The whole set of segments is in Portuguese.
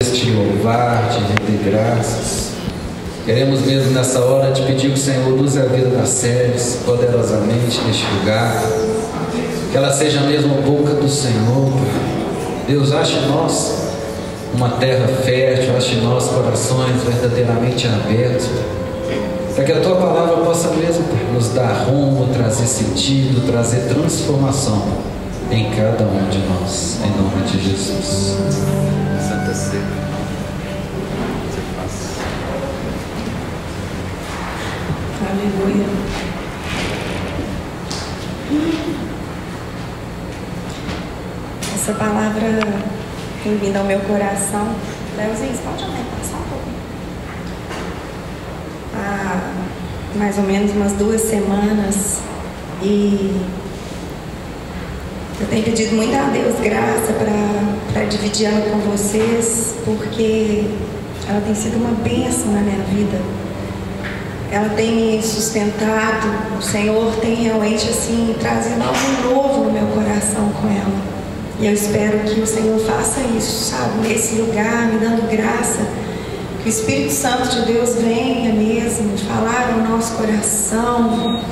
dias te louvar, te render graças. Queremos mesmo nessa hora te pedir que o Senhor use a vida das séries poderosamente neste lugar. Que ela seja mesmo a boca do Senhor. Deus, ache em nós uma terra fértil, ache em nós corações verdadeiramente abertos, para que a Tua palavra possa mesmo nos dar rumo, trazer sentido, trazer transformação em cada um de nós, em nome de Jesus. Santa Ceia. Aleluia. Essa palavra tem vindo ao meu coração. Leozinho, pode aumentar só um pouquinho. Há mais ou menos umas 2 semanas, e eu tenho pedido muito a Deus graça para dividir ela com vocês, porque ela tem sido uma bênção na minha vida. Ela tem me sustentado. O Senhor tem realmente assim trazido algo novo no meu coração com ela. E eu espero que o Senhor faça isso, sabe, nesse lugar, me dando graça. Que o Espírito Santo de Deus venha mesmo falar no nosso coração,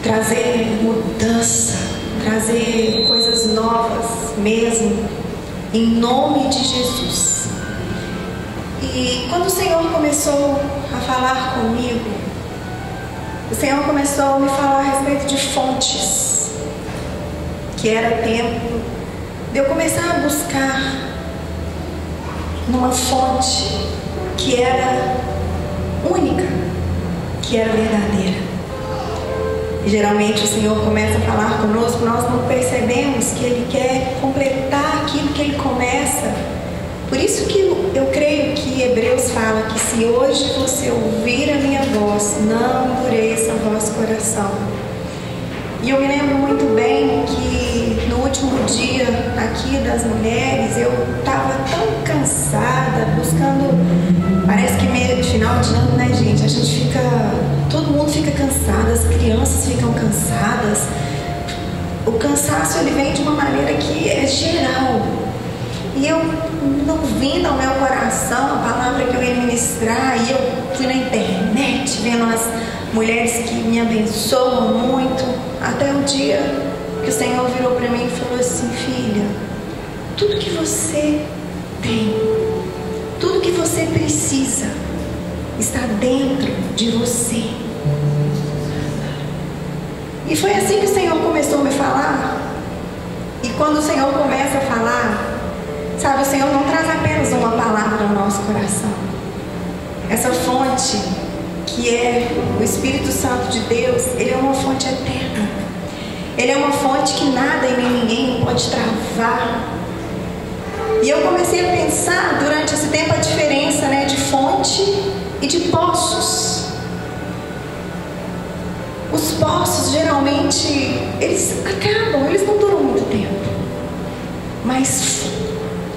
trazer mudança, trazer coisas novas mesmo, em nome de Jesus. E quando o Senhor começou a falar comigo, o Senhor começou a me falar a respeito de fontes, que era tempo de eu começar a buscar numa fonte que era única, que era verdadeira. E geralmente o Senhor começa a falar conosco, nós não percebemos que Ele quer completar aquilo que Ele começa. Por isso que eu creio que Hebreus fala que se hoje você ouvir a minha voz, não endureça o vosso coração. E eu me lembro muito bem que no último dia aqui das mulheres, eu estava tão cansada, buscando, parece que meio de final de ano, né, gente? A gente fica, todo mundo fica cansado, as crianças ficam cansadas. O cansaço, ele vem de uma maneira que é geral. E eu não vindo ao meu coração a palavra que eu ia ministrar, e eu fui na internet vendo as mulheres que me abençoam muito, até o dia que o Senhor virou para mim e falou assim: filha, tudo que você tem, tudo que você precisa está dentro de você. E foi assim que o Senhor começou a me falar. E quando o Senhor começa a falar, sabe, o Senhor não traz apenas uma palavra ao nosso coração. Essa fonte, que é o Espírito Santo de Deus, Ele é uma fonte eterna. Ele é uma fonte que nada e nem ninguém pode travar. E eu comecei a pensar durante esse tempo a diferença, né, de fonte e de poços. Os poços, geralmente, eles acabam, eles não duram muito tempo. Mas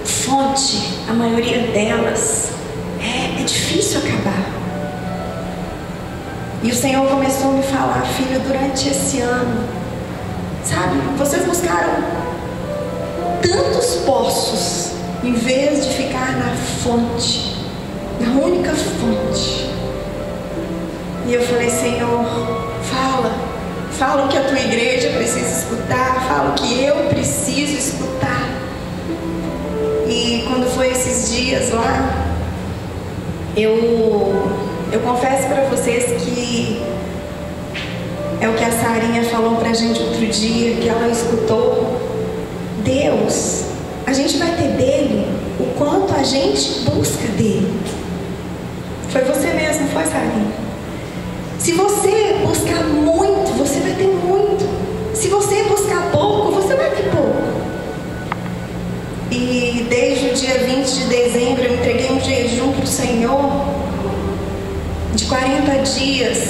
fonte, a maioria delas, é difícil acabar. E o Senhor começou a me falar: filha, durante esse ano, sabe, vocês buscaram tantos poços em vez de ficar na fonte, na única fonte. E eu falei: Senhor, fala o que a tua igreja precisa escutar, fala o que eu preciso escutar. E quando foi esses dias lá, eu confesso para vocês que é o que a Sarinha falou pra gente outro dia, que ela escutou. Deus, a gente vai ter dele o quanto a gente busca dele. Foi você mesmo, foi, Sarinha? Se você buscar muito, você vai ter muito. Se você buscar pouco, você vai ter pouco. E desde o dia 20 de dezembro eu entreguei um jejum para o Senhor de 40 dias.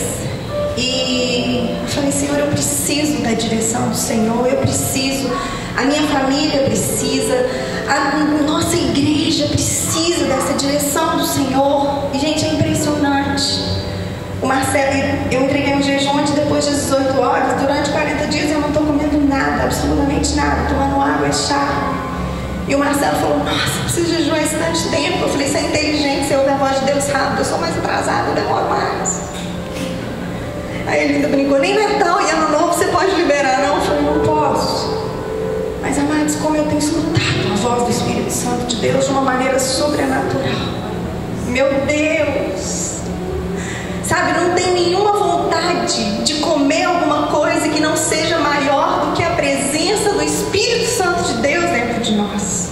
E eu falei: Senhor, eu preciso da direção do Senhor, eu preciso, a minha família precisa, a nossa igreja precisa dessa direção do Senhor. E, gente, é impressionante. O Marcelo, eu entreguei um jejum onde depois das 18 horas, durante 40 dias eu não estou comendo nada, absolutamente nada, tomando água e chá. E o Marcelo falou: nossa, preciso jejuar esse tanto tempo. Eu falei: você é inteligente, você ouve a voz de Deus rápido, eu sou mais atrasada, eu demoro mais. Aí ele ainda brincou: nem Natal e Ano Novo você pode liberar, não? Eu falei: não posso. Mas, amados, como eu tenho escutado a voz do Espírito Santo de Deus de uma maneira sobrenatural, meu Deus, sabe, não tem nenhuma vontade de comer alguma coisa que não seja maior do que a presença do Espírito Santo de Deus dentro de nós.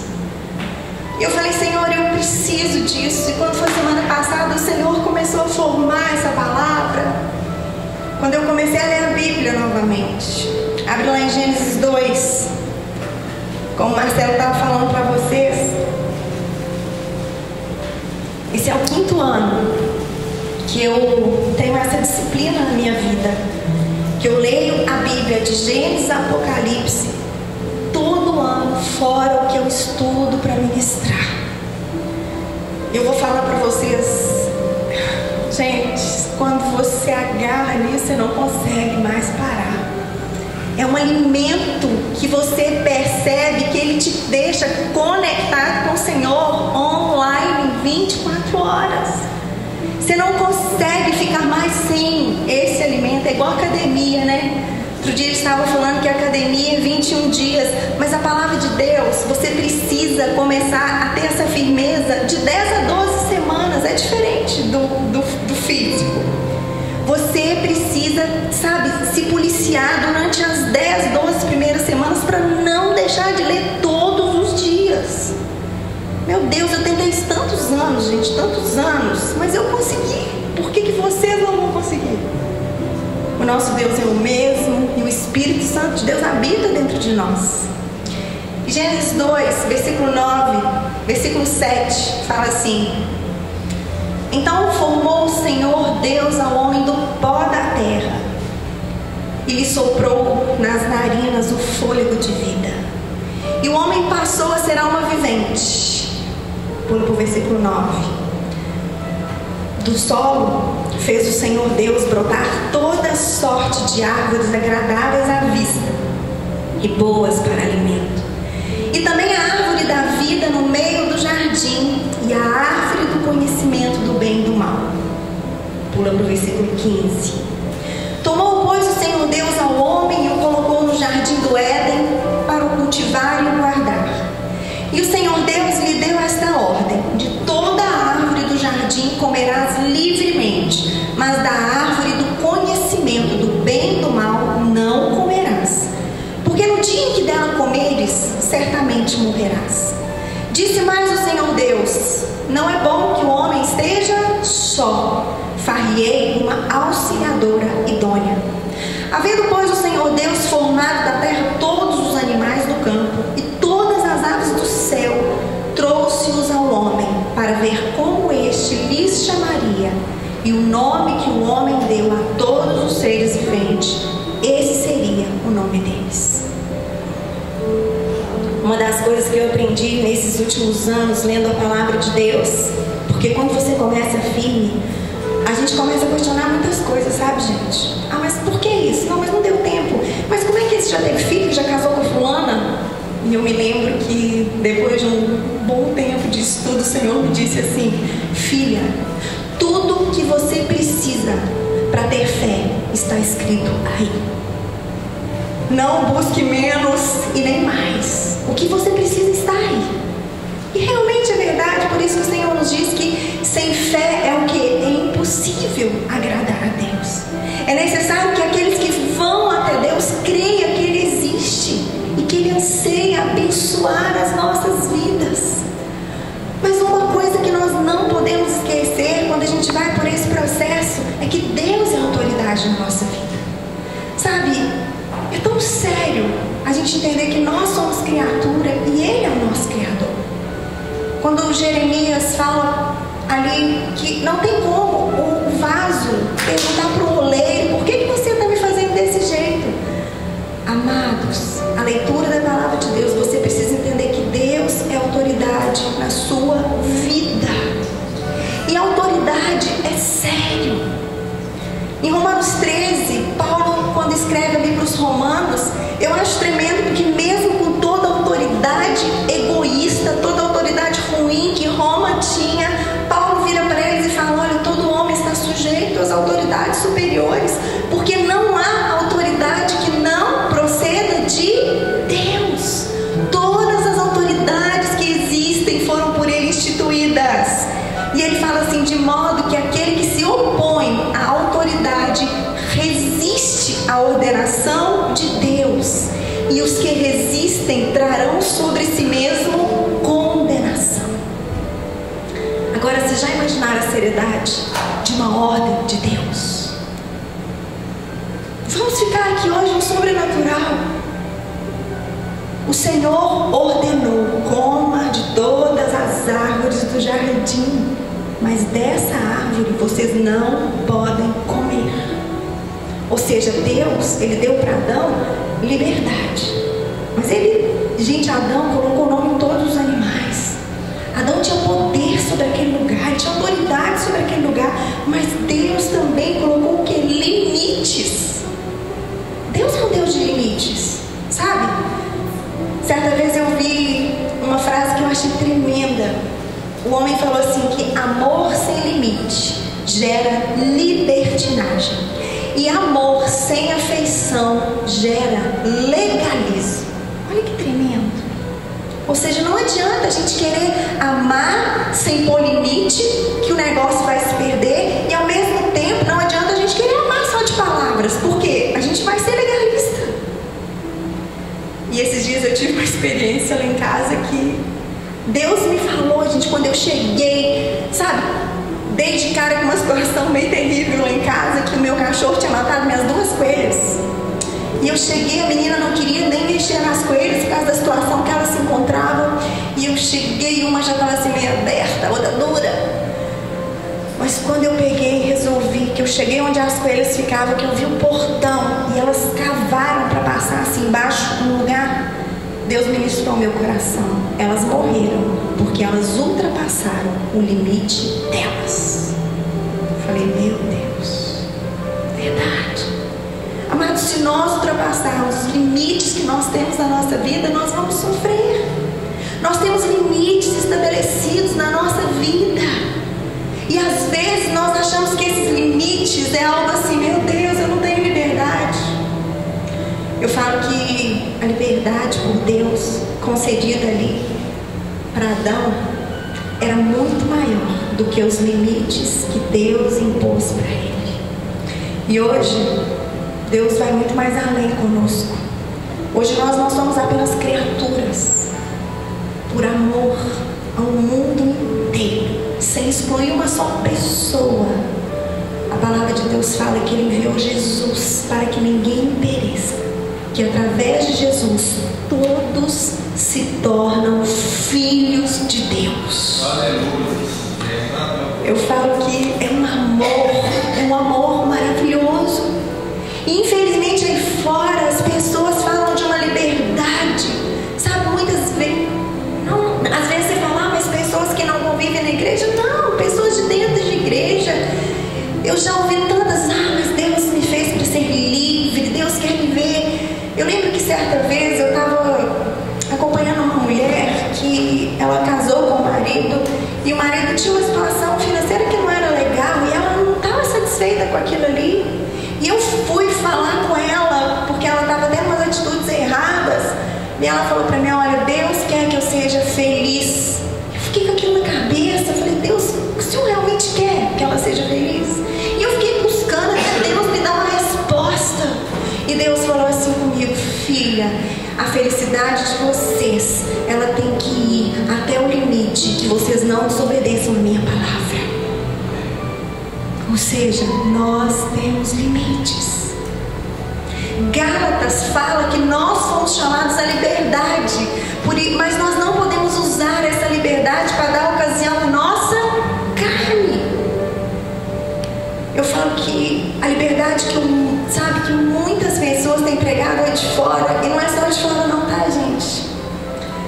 E eu falei: Senhor, eu preciso disso. E quando foi semana passada, o Senhor começou a formar essa palavra. Quando eu comecei a ler a Bíblia novamente, abre lá em Gênesis 2, como o Marcelo estava falando para vocês. Esse é o 5º ano que eu tenho essa disciplina na minha vida, que eu leio a Bíblia de Gênesis a Apocalipse todo ano, fora o que eu estudo para ministrar. Eu vou falar para vocês, gente, quando você agarra nisso, você não consegue mais parar. É um alimento que você percebe que ele te deixa conectado com o Senhor online 24 horas. Você não consegue ficar mais sem esse alimento. É igual academia, né? Outro dia eles estavam falando que a academia é 21 dias. Mas a palavra de Deus, você precisa começar a ter essa firmeza de 10 a 12 semanas. É diferente do físico. Você precisa, sabe, se policiar durante as 10, 12 primeiras semanas para não deixar de ler todos os dias. Meu Deus, eu tentei isso tantos anos, gente, tantos anos, mas eu consegui. Por que vocês não vão conseguir? O nosso Deus é o mesmo e o Espírito Santo de Deus habita dentro de nós. Gênesis 2, versículo 9, versículo 7, fala assim: então formou o Senhor Deus ao homem do pó da terra e lhe soprou nas narinas o fôlego de vida. E o homem passou a ser alma vivente. Pula para o versículo 9. Do solo fez o Senhor Deus brotar toda sorte de árvores agradáveis à vista e boas para alimento. E também a árvore da vida no meio do jardim e a árvore do conhecimento do bem e do mal. Pula para o versículo 15. Tomou, pois, o Senhor Deus ao homem e o colocou no jardim do Éden para o cultivar e o guardar. E o Senhor Deus lhe deu esta ordem: de toda a árvore do jardim comerás livremente, mas da árvore do conhecimento do bem e do mal não comerás, porque no dia em que dela comeres, certamente morrerás. Disse mais o Senhor Deus: não é bom que o homem esteja só, far-lhe-ei uma auxiliadora idônea. Havendo, pois, o Senhor Deus formado da terra todos os animais do campo e todas as aves do céu, trouxe-os ao homem para ver como este lhes chamaria. E o nome que o homem deu a todos os seres viventes, esse seria o nome deles. Uma das coisas que eu aprendi nesses últimos anos lendo a palavra de Deus, porque quando você começa firme, a gente começa a questionar muitas coisas, sabe, gente? Ah, mas por que isso? Não, mas não deu tempo. Mas como é que esse já teve filho, já casou com a fulana? E eu me lembro que depois de um bom tempo de estudo, o Senhor me disse assim: filha, tudo que você precisa para ter fé está escrito aí. Não busque menos e nem mais. O que você precisa está aí. E realmente é verdade. Por isso que o Senhor nos diz que sem fé é o que? É impossível agradar a Deus. É necessário que aqueles que vão até Deus creiam que Ele existe e que Ele anseia abençoar as nossas vidas. Mas uma coisa que nós não podemos esquecer quando a gente vai por esse processo é que Deus é a autoridade na nossa vida. Sabe, é tão sério a gente entender que nós somos criatura e Ele é o nosso Criador. Quando Jeremias fala ali que não tem como o vaso perguntar para o oleiro: por que você está me fazendo desse jeito? Amados, a leitura da palavra de Deus, você precisa entender que Deus é autoridade na sua vida. E a autoridade é sério. Em Romanos 13, Paulo, quando escreve ali para os romanos, eu acho tremendo, porque mesmo com toda a autoridade egoísta que aquele que se opõe à autoridade resiste à ordenação de Deus, e os que resistem trarão sobre si mesmo condenação. Agora, vocês já imaginaram a seriedade de uma ordem de Deus? Vamos ficar aqui hoje no sobrenatural. O Senhor ordenou: coma de todas as árvores do jardim, mas dessa árvore vocês não podem comer. Ou seja, Deus, Ele deu para Adão liberdade. Mas Adão colocou o nome em todos os animais. Adão tinha poder sobre aquele lugar, tinha autoridade sobre aquele lugar, mas Deus também colocou o que? Limites. Deus é um Deus de limites, sabe? Certa vez eu vi uma frase que eu achei tremenda. O homem falou assim, que amor sem limite gera libertinagem, e amor sem afeição gera legalismo. Olha que tremendo. Ou seja, não adianta a gente querer amar sem pôr limite, que o negócio vai se perder, e ao mesmo tempo não adianta a gente querer amar só de palavras, porque a gente vai ser legalista. E esses dias eu tive uma experiência lá em casa que Deus me falou, gente, quando eu cheguei, sabe? Dei de cara com uma situação meio terrível lá em casa, que o meu cachorro tinha matado minhas 2 coelhas. E eu cheguei, a menina não queria nem mexer nas coelhas por causa da situação que elas se encontravam. E eu cheguei, uma já estava assim meio aberta, a outra dura. Mas quando eu peguei e resolvi, que eu cheguei onde as coelhas ficavam, que eu vi o portão, e elas cavaram para passar assim embaixo no lugar, Deus ministrou ao meu coração. Elas morreram porque elas ultrapassaram o limite delas. Falei, meu Deus, verdade. Amados, se nós ultrapassarmos os limites que nós temos na nossa vida, nós vamos sofrer. Nós temos limites estabelecidos na nossa vida, e às vezes nós achamos que esses limites é algo assim, meu Deus, eu não tenho liberdade. Eu falo que a liberdade por Deus concedida ali para Adão era muito maior do que os limites que Deus impôs para ele. E hoje Deus vai muito mais além conosco. Hoje nós não somos apenas criaturas, por amor ao mundo inteiro, sem excluir uma só pessoa. A palavra de Deus fala que Ele enviou Jesus para que ninguém pereça, que através de Jesus todos se tornam filhos de Deus. Eu falo que é um amor maravilhoso. E infelizmente aí fora as pessoas falam de uma liberdade, sabe, muitas vezes, não, às vezes você fala, mas pessoas que não convivem na igreja, não, pessoas de dentro de igreja, eu já ouvi tantas, mas Deus me fez para ser livre, Deus quer me ver. Eu lembro que certa vez eu estava acompanhando uma mulher que ela casou com o marido, e o marido tinha uma situação financeira que não era legal, e ela não estava satisfeita com aquilo ali. E eu fui falar com ela, porque ela estava tendo umas atitudes erradas, e ela falou para mim, olha, Deus quer que eu seja feliz. Eu fiquei com aquilo na cabeça, eu falei, Deus, o Senhor realmente quer que ela seja feliz? E eu fiquei buscando até Deus me dar uma resposta. E Deus falou assim comigo, filha, a felicidade de vocês, ela tem que ir até o limite que vocês não desobedeçam a minha palavra. Ou seja, nós temos limites. Gálatas fala que nós fomos chamados à liberdade, mas nós não podemos usar essa liberdade para dar ocasião à nossa carne. Eu falo que a liberdade que muitas pessoas têm pregado aí de fora, e não é só de fora não, tá, gente?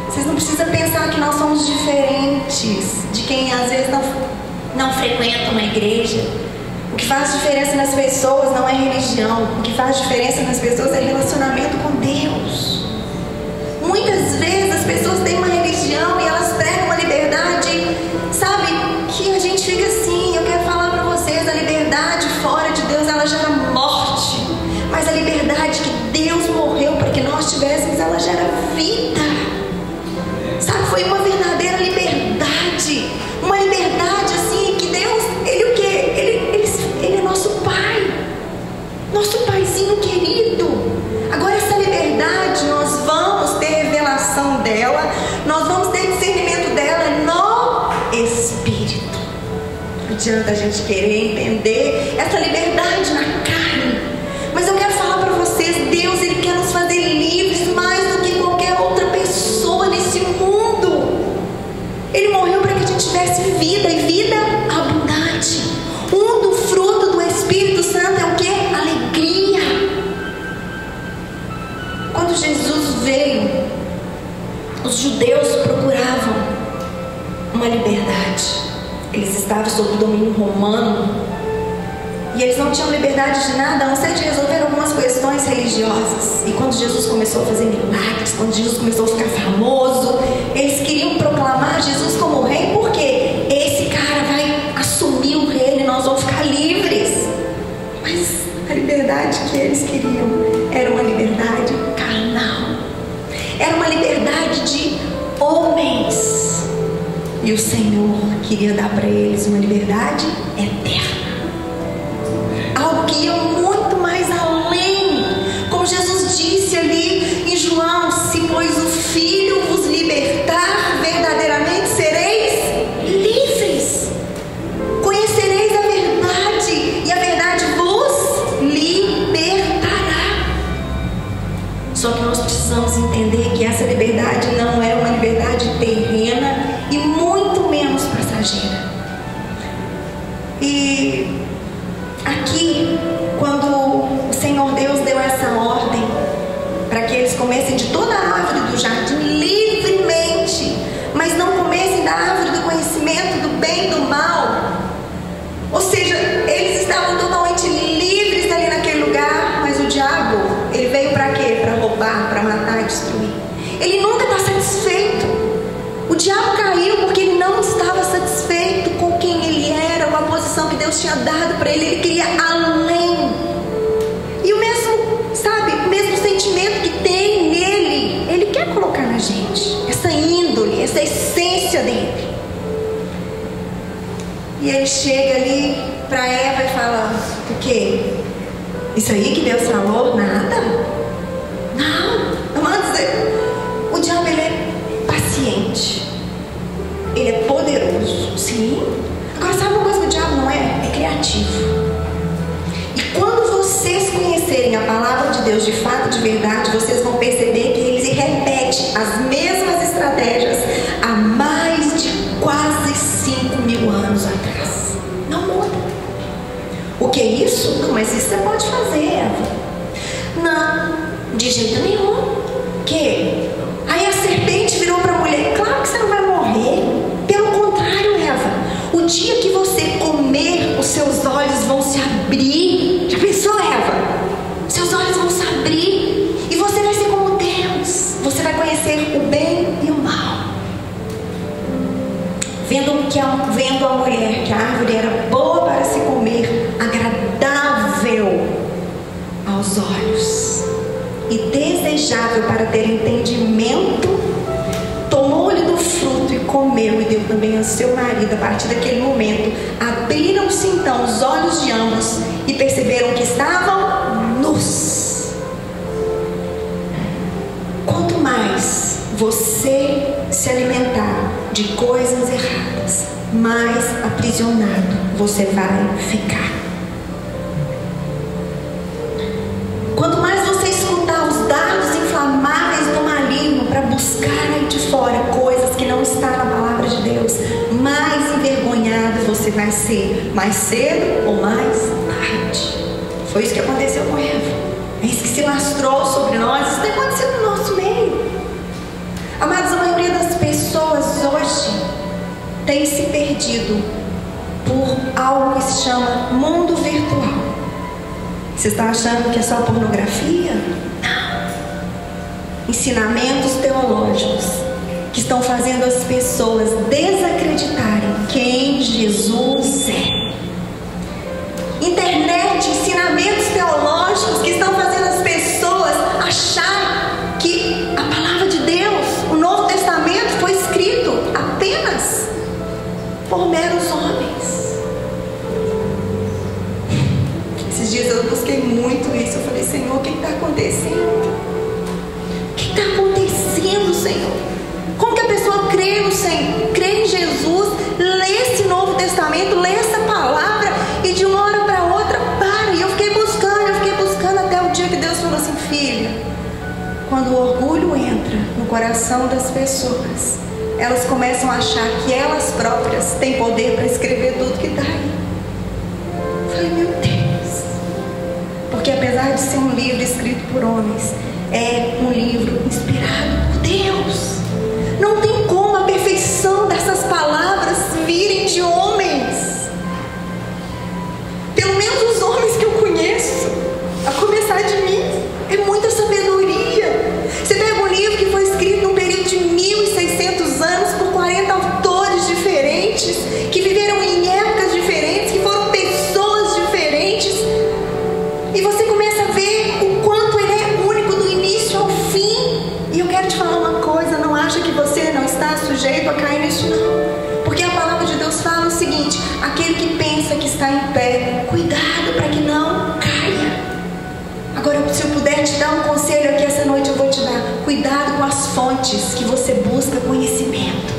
Vocês não precisam pensar que nós somos diferentes de quem às vezes não frequenta uma igreja. O que faz diferença nas pessoas não é religião. O que faz diferença nas pessoas é relacionamento com Deus. Muitas vezes as pessoas têm uma religião e elas pregam uma liberdade, sabe, que a gente fica assim. Eu quero falar para vocês, a liberdade fora de Deus, ela gera morte. Mas a liberdade que Deus morreu para que nós tivéssemos, ela gera vida. Sabe, foi uma verdadeira liberdade. Uma liberdade assim que Deus, Ele o quê? adianta a gente querer entender essa liberdade na carne. Mas eu quero falar para vocês, Deus, Ele quer nos fazer livres mais do que qualquer outra pessoa nesse mundo. Ele morreu para que a gente tivesse vida e vida abundante. Do fruto do Espírito Santo é o que? Alegria. Quando Jesus veio, os judeus procuravam uma liberdade. Eles estavam sob o domínio romano e eles não tinham liberdade de nada, a não ser de resolver algumas questões religiosas. E quando Jesus começou a fazer milagres, quando Jesus começou a ficar famoso, eles queriam proclamar Jesus como rei, porque esse cara vai assumir o reino e nós vamos ficar livres. Mas a liberdade que eles queriam era uma liberdade carnal, era uma liberdade de homens. E o Senhor queria dar para eles uma liberdade eterna, algo que ia muito mais além. Como Jesus disse ali em João: se pois o Filho vos libertar, verdadeiramente sereis livres. Conhecereis a verdade e a verdade vos libertará. Só que nós precisamos entender que essa liberdade não é uma liberdade terrena e muito menos passageira. E aqui, quando o Senhor Deus deu essa ordem para que eles comessem de toda a árvore do jardim livremente, mas não comessem da árvore do conhecimento do bem e do mal, ou seja, eles estavam totalmente livres ali naquele lugar. Mas o diabo, ele veio para quê? Para roubar, para matar e destruir. Ele nunca está satisfeito. O diabo caiu porque ele não estava satisfeito com quem ele era, com a posição que Deus tinha dado para ele. Ele queria além. E o mesmo, sabe, o mesmo sentimento que tem nele, ele quer colocar na gente. Essa índole, essa essência dele. E ele chega ali para Eva e fala: o quê? Isso aí que Deus falou? Nada? Não. Vamos dizer, o diabo, ele é paciente, ele é poderoso, sim. Agora, sabe uma coisa que o diabo não é? É criativo. E quando vocês conhecerem a palavra de Deus de fato, de verdade, vocês vão perceber que ele repete as mesmas estratégias há mais de quase 5.000 anos atrás. Não muda. O que é isso? Não, mas isso você pode fazer, Eva. Não, de jeito nenhum. Que? Aí a serpente virou para a mulher: claro que você não vai morrer. Pelo contrário, Eva, o dia que você comer, os seus olhos vão se abrir. Já pensou, Eva? Seus olhos vão se abrir e você vai ser como Deus. Você vai conhecer o bem e o mal. Vendo a mulher que a árvore era boa para se comer, agradável aos olhos e desejável para ter entendimento, tomou-lhe do fruto e comeu, e deu também ao seu marido. A partir daquele momento, abriram-se então os olhos de ambos e perceberam que estavam nus. Quanto mais você se alimentar de coisas erradas, mais aprisionado você vai ficar. Quanto mais você escutar os dardos inflamáveis do maligno para buscar aí de fora coisas que não estão na palavra de Deus, mais envergonhado você vai ser, mais cedo ou mais tarde. Foi isso que aconteceu com Eva. É isso que se lastrou sobre nós. Isso tem acontecido no nosso meio. Amados, a maioria das pessoas hoje tem se perdido por algo que se chama mundo virtual. Você está achando que é só pornografia? Não. Ensinamentos teológicos que estão fazendo as pessoas desacreditarem quem Jesus é. Internet, ensinamentos teológicos que estão fazendo as pessoas achar que a palavra de Deus, o Novo Testamento, foi escrito apenas por meros homens. Esses dias eu busquei muito isso. Eu falei: Senhor, o que está acontecendo? O que está acontecendo, Senhor? Como que a pessoa crê no Senhor, crê em Jesus, lê esse Novo Testamento, lê essa palavra e de uma hora para outra para. E eu fiquei buscando até o dia que Deus falou assim: filha, quando o orgulho entra no coração das pessoas, elas começam a achar que elas próprias têm poder para escrever tudo que está aí. Eu falei: meu Deus. Porque apesar de ser um livro escrito por homens, é um livro inspirado por Deus. Não tem como a perfeição dessas palavras virem de homens. Pelo menos os homens que eu conheço, a começar de mim, é muita sabedoria. Você pega um livro que foi escrito num período de 1600 anos por 40 autores diferentes, que viveram em épocas diferentes, que foram pessoas diferentes, e você começa a ver o quanto ele é único do início ao fim. E eu quero te falar uma coisa: não acha que você não está sujeito a cair nisso, não. Porque a palavra de Deus fala o seguinte: aquele que pensa que está em pé, cuidado para que não caia. Agora, se eu puder te dar um conselho aqui essa noite, eu vou te dar: cuidado com as fontes que você busca conhecimento.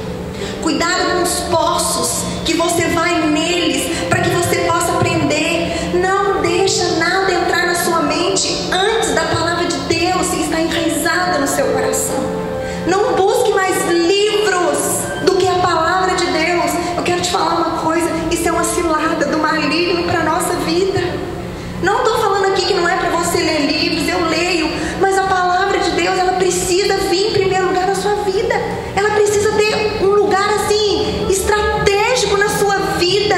Cuidado com os poços que você vai neles para que você possa aprender. Não deixa nada entrar na sua mente antes da palavra de Deus que está enraizada no seu coração. Não busque mais livros do que a palavra de Deus. Eu quero te falar uma coisa: isso é uma cilada do maligno para a nossa vida. Não estou falando aqui que não é para você ler livros, eu leio, mas a palavra de Deus, ela precisa vir em primeiro lugar na sua vida. Ela precisa ter um lugar assim estratégico na sua vida,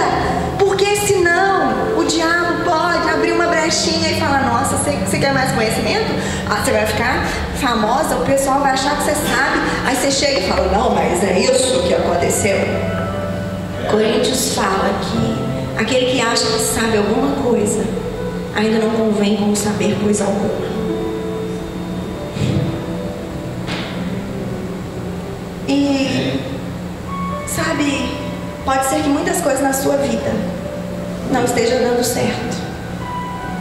porque senão o diabo pode abrir uma brechinha e falar: nossa, você quer mais conhecimento? Ah, você vai ficar famosa, o pessoal vai achar que você sabe. Aí você chega e fala: não, mas é isso que aconteceu. Coríntios fala que aquele que acha que sabe alguma coisa ainda não convém como saber coisa alguma. E sabe, pode ser que muitas coisas na sua vida não estejam dando certo,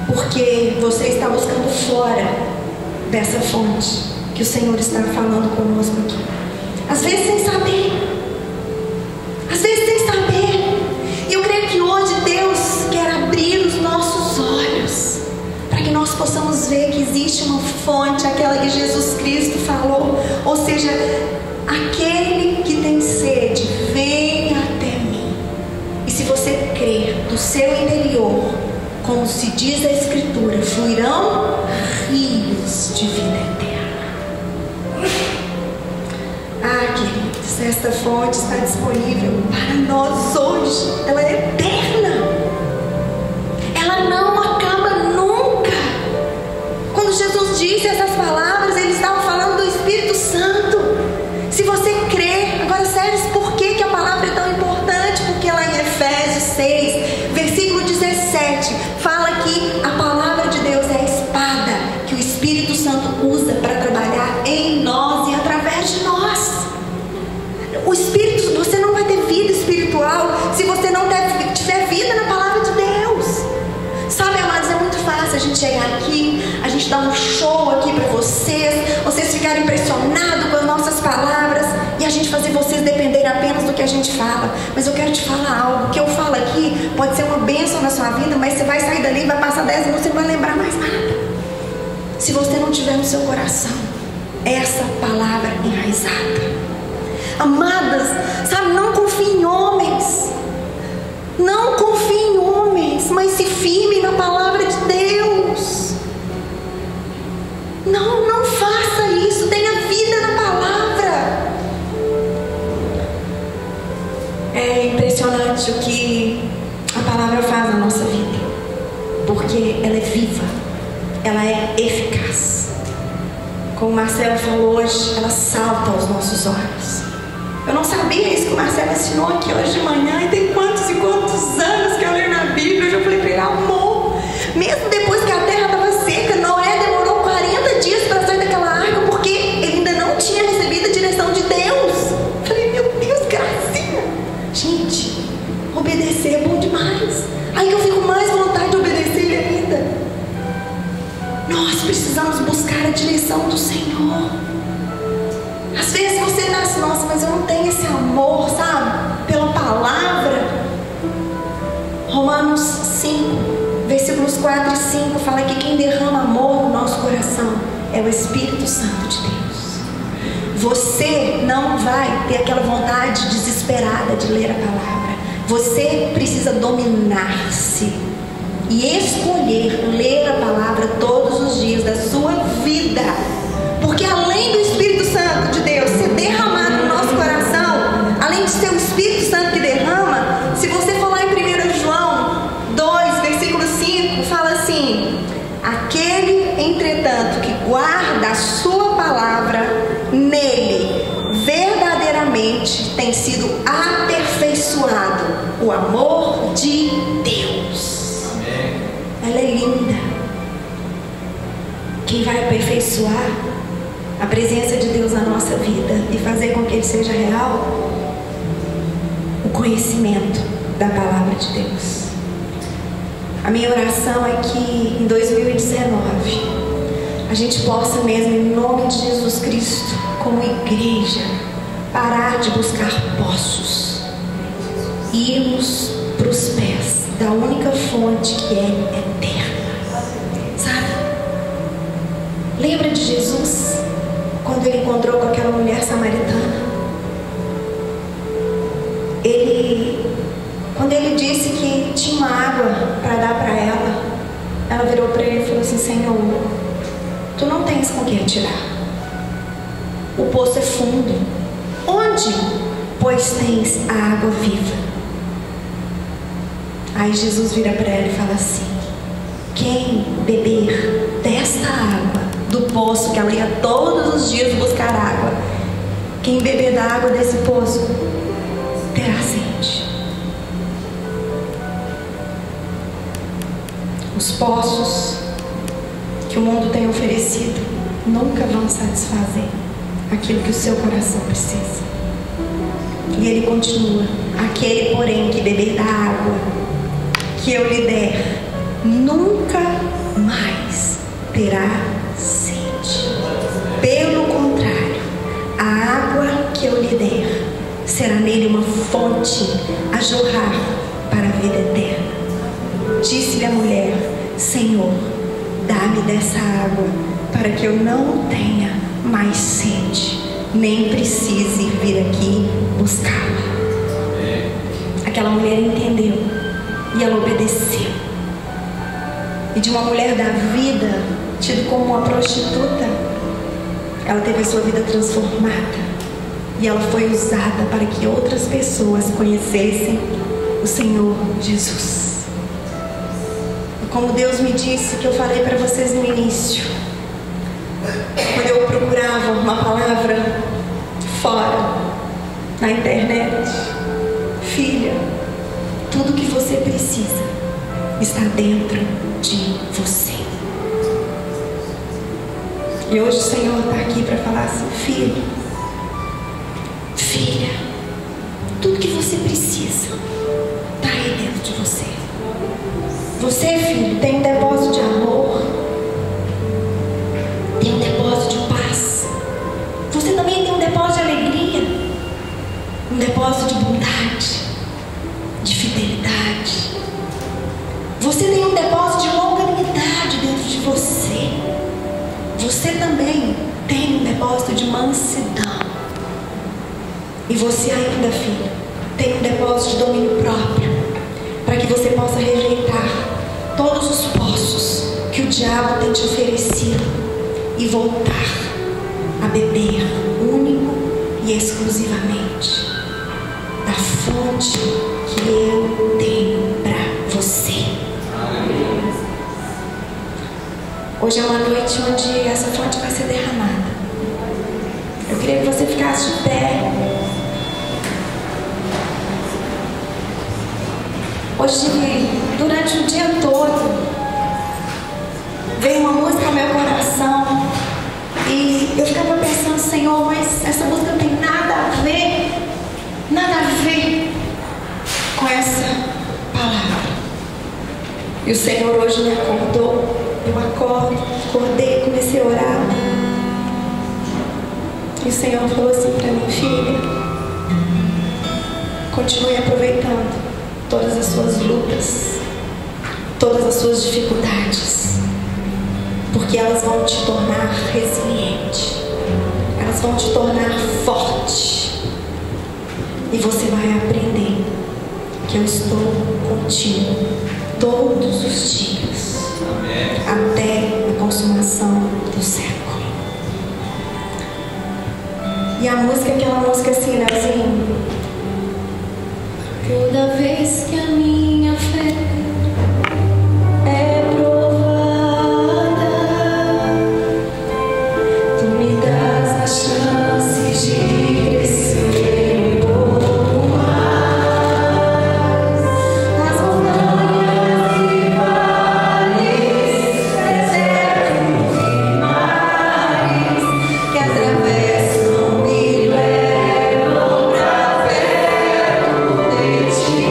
porque você está buscando fora dessa fonte que o Senhor está falando conosco aqui. Às vezes sem saber. Às vezes sem saber. E eu creio que hoje Deus quer abrir os nossos olhos para que nós possamos ver que existe uma fonte, aquela que Jesus Cristo falou. Ou seja, aquele que tem sede, venha até mim. E se você crer do seu interior, como se diz a Escritura, fluirão rios de vida eterna. Ah, queridos, esta fonte está disponível para nós hoje. Ela é eterna. Ela não acaba nunca. Quando Jesus disse essas palavras, ele estava falando do Espírito Santo. Se você crê, agora sério, por que a palavra é tão importante? Porque lá em Efésios 6, versículo 17, fala que a palavra de Deus é a espada que o Espírito Santo usa para trabalhar em nós e através de nós. O Espírito, você não vai ter vida espiritual se você não tiver vida na palavra de Deus. Sabe, amados, é muito fácil a gente chegar aqui, a gente dar um show aqui para vocês ficarem impressionados com as nossas palavras e a gente fazer vocês dependerem apenas do que a gente fala. Mas eu quero te falar algo: o que eu falo aqui pode ser uma bênção na sua vida, mas você vai sair dali, vai passar 10 minutos e não vai lembrar mais nada, se você não tiver no seu coração essa palavra enraizada. Amadas, sabe, não confie em homens. Não confie em homens, mas se firme na palavra de Deus. Não faça isso. Tenha vida na palavra. É impressionante o que a palavra faz na nossa vida, porque ela é viva, ela é eficaz. Como o Marcelo falou hoje, ela salta aos nossos olhos. Eu não sabia isso que o Marcelo ensinou aqui hoje de manhã, e tem quantos e quantos anos que eu leio na Bíblia. Eu já falei para ele: amor, mesmo depois que a terra estava seca, Noé demorou 40 dias para sair daquela arca, porque ele ainda não tinha recebido a direção de Deus. Eu falei: meu Deus, gracinha. Gente, obedecer é bom demais. Aí eu fico mais vontade de obedecer ele ainda. Nós precisamos buscar a direção do Senhor. Às vezes você nasce: nossa, mas eu não tenho esse amor, sabe, pela palavra. Romanos 5, versículos 4 e 5 fala que quem derrama amor no nosso coração é o Espírito Santo de Deus. Você não vai ter aquela vontade desesperada de ler a palavra. Você precisa dominar-se e escolher ler a palavra todos os dias da sua vida. Porque além do Espírito Santo de Deus ser derramado no nosso coração, além de ser o Espírito Santo que derrama, se você for lá em 1 João 2, versículo 5, fala assim: aquele, entretanto, que guarda a sua palavra, nele verdadeiramente tem sido aperfeiçoado o amor de Deus. Amém. Ela é linda. Quem vai aperfeiçoar a presença de Deus na nossa vida e fazer com que ele seja real? O conhecimento da palavra de Deus. A minha oração é que em 2019 a gente possa mesmo, em nome de Jesus Cristo, como igreja, parar de buscar poços e irmos para os pés da única fonte que é eterna. Sabe? Lembra de Jesus quando ele encontrou com aquela mulher samaritana? Quando ele disse que tinha uma água para dar para ela, ela virou para ele e falou assim: Senhor, tu não tens com que atirar. O poço é fundo. Onde, pois, tens a água viva? Aí Jesus vira para ela e fala assim: quem beber desta água, do poço que ela ia todos os dias buscar água, quem beber da água desse poço terá sede. Os poços que o mundo tem oferecido nunca vão satisfazer aquilo que o seu coração precisa. E ele continua: aquele, porém, que beber da água que eu lhe der, nunca mais terá sede. Pelo contrário, a água que eu lhe der será nele uma fonte a jorrar para a vida eterna. Disse-lhe a mulher: Senhor, dá-me dessa água, para que eu não tenha mais sede, nem precise vir aqui buscá-la. Aquela mulher entendeu e ela obedeceu. E de uma mulher da vida, tida como uma prostituta, ela teve a sua vida transformada. E ela foi usada para que outras pessoas conhecessem o Senhor Jesus. E como Deus me disse, que eu falei para vocês no início, quando eu procurava uma palavra fora, na internet: filha, tudo que você precisa está dentro de você. E hoje o Senhor está aqui para falar assim: filho, filha, tudo que você precisa está aí dentro de você. Você, filho, tem um depósito de amor, tem um depósito de paz. Você também tem um depósito de alegria, um depósito de bondade, de fidelidade. Você tem um depósito de longanimidade dentro de você. Você também tem um depósito de mansidão. E você ainda, filho, tem um depósito de domínio próprio, para que você possa rejeitar todos os poços que o diabo tem te oferecido e voltar a beber único e exclusivamente da fonte que eu tenho para você. Hoje é uma noite onde essa fonte vai ser derramada. Eu queria que você ficasse de pé. Hoje, durante o dia todo, veio uma música ao meu coração e eu ficava pensando: Senhor, mas essa música não tem nada a ver com essa palavra. E o Senhor hoje me acordou. Eu acordei, comecei a orar. E o Senhor falou assim para mim: filha, continue aproveitando todas as suas lutas, todas as suas dificuldades, porque elas vão te tornar resiliente, elas vão te tornar forte, e você vai aprender que eu estou contigo todos os dias, até a consumação do século. E a música é aquela música assim, Leozinho. Toda vez que a minha fé é provada, tu me das a chance de crescer um pouco mais. As montanhas e vales, desertos e mares que atravessam me levam pra perto de ti.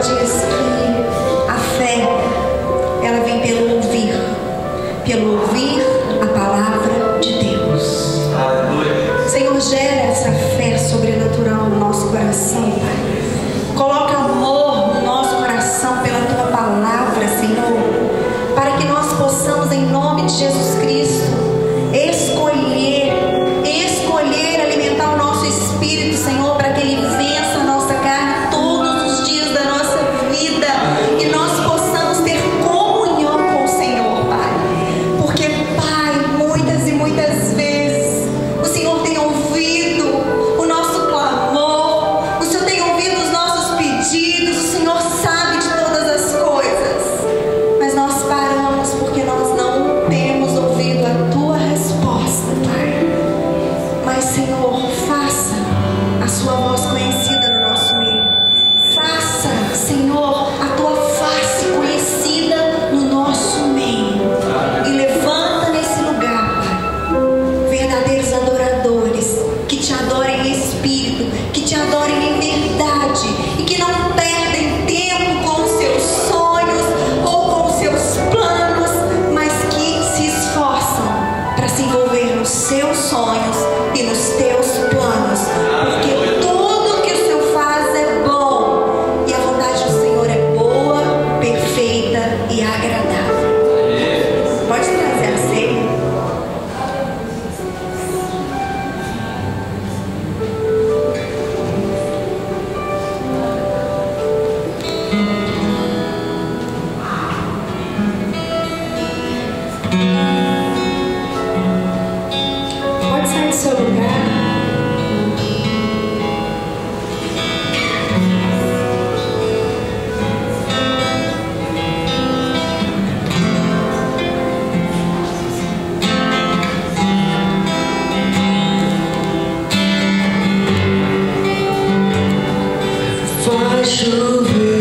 diz que a fé, ela vem pelo ouvir a palavra de Deus. Senhor, gera essa fé sobrenatural no nosso coração, Pai. Coloca amor no nosso coração pela Tua palavra, Senhor, para que nós possamos, em nome de Jesus Cristo, escolher alimentar o nosso espírito, Senhor, para que ele vença a nossa carne todos os dias da nossa vida e nós possamos ter comunhão com o Senhor, Pai. Porque, Pai, muitas e muitas vezes o Senhor tem ouvido o nosso clamor, o Senhor tem ouvido os nossos pedidos, o Senhor sabe de todas as coisas, mas nós paramos porque nós não temos ouvido a Tua resposta, Pai. Mas, Senhor, faça a Sua voz conhecida no nosso meio. Faça, Senhor, a Tua face conhecida no nosso meio. E levanta nesse lugar, Pai, verdadeiros adoradores, que Te adorem em espírito, que Te adorem em verdade e que não perdem tempo com os seus sonhos ou com os seus planos, mas que se esforçam para se envolver nos seus sonhos e nos Teus planos, porque tudo que o Senhor faz é bom e a vontade do Senhor é boa, perfeita e agradável. Pode trazer a ceia. Pode sair do seu lugar. Faz chover.